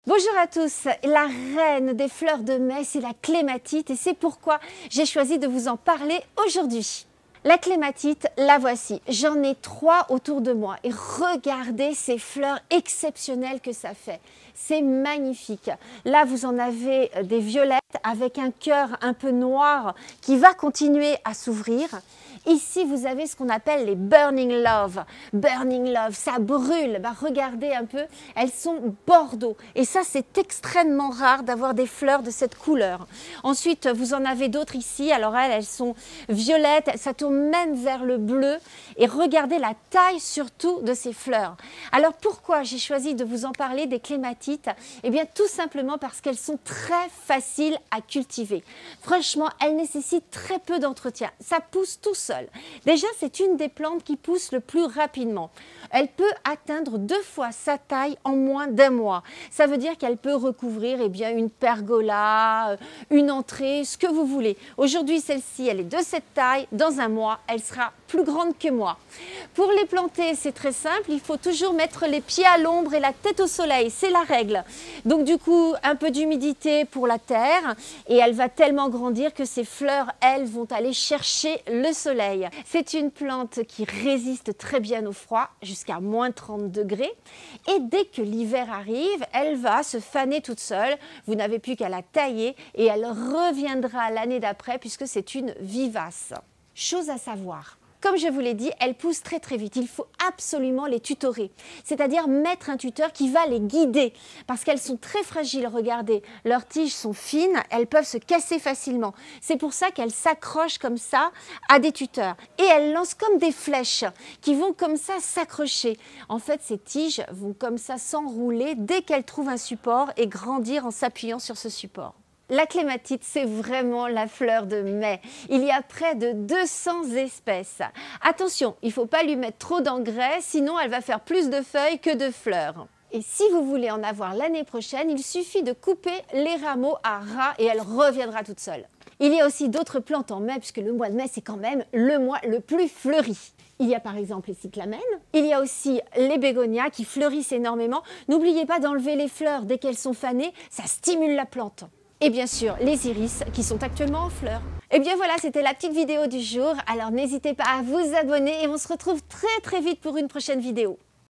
Bonjour à tous, la reine des fleurs de mai, c'est la clématite et c'est pourquoi j'ai choisi de vous en parler aujourd'hui. La clématite, la voici. J'en ai 3 autour de moi et regardez ces fleurs exceptionnelles que ça fait. C'est magnifique. Là, vous en avez des violettes avec un cœur un peu noir qui va continuer à s'ouvrir. Ici, vous avez ce qu'on appelle les Burning Love. Burning Love, ça brûle. Regardez un peu, elles sont bordeaux. Et ça, c'est extrêmement rare d'avoir des fleurs de cette couleur. Ensuite, vous en avez d'autres ici. Alors elles sont violettes, ça tourne même vers le bleu. Et regardez la taille surtout de ces fleurs. Alors pourquoi j'ai choisi de vous en parler des clématites? Eh bien, tout simplement parce qu'elles sont très faciles à cultiver. Franchement, elles nécessitent très peu d'entretien. Ça pousse tout seul. Déjà, c'est une des plantes qui pousse le plus rapidement. Elle peut atteindre 2 fois sa taille en moins d'1 mois. Ça veut dire qu'elle peut recouvrir une pergola, une entrée, ce que vous voulez. Aujourd'hui, celle-ci, elle est de cette taille. Dans 1 mois, elle sera plus grande que moi. Pour les planter, c'est très simple. Il faut toujours mettre les pieds à l'ombre et la tête au soleil. C'est la règle. Donc du coup, un peu d'humidité pour la terre et elle va tellement grandir que ses fleurs, elles, vont aller chercher le soleil. C'est une plante qui résiste très bien au froid, jusqu'à moins 30 degrés. Et dès que l'hiver arrive, elle va se faner toute seule. Vous n'avez plus qu'à la tailler et elle reviendra l'année d'après puisque c'est une vivace. Chose à savoir. Comme je vous l'ai dit, elles poussent très très vite. Il faut absolument les tutorer, c'est-à-dire mettre un tuteur qui va les guider parce qu'elles sont très fragiles. Regardez, leurs tiges sont fines, elles peuvent se casser facilement. C'est pour ça qu'elles s'accrochent comme ça à des tuteurs. Et elles lancent comme des flèches qui vont comme ça s'accrocher. En fait, ces tiges vont comme ça s'enrouler dès qu'elles trouvent un support et grandir en s'appuyant sur ce support. La clématite, c'est vraiment la fleur de mai. Il y a près de 200 espèces. Attention, il ne faut pas lui mettre trop d'engrais, sinon elle va faire plus de feuilles que de fleurs. Et si vous voulez en avoir l'année prochaine, il suffit de couper les rameaux à ras et elle reviendra toute seule. Il y a aussi d'autres plantes en mai, puisque le mois de mai, c'est quand même le mois le plus fleuri. Il y a par exemple les cyclamènes, il y a aussi les bégonias qui fleurissent énormément. N'oubliez pas d'enlever les fleurs dès qu'elles sont fanées, ça stimule la plante. Et bien sûr, les iris qui sont actuellement en fleurs. Et bien voilà, c'était la petite vidéo du jour. Alors n'hésitez pas à vous abonner et on se retrouve très très vite pour une prochaine vidéo.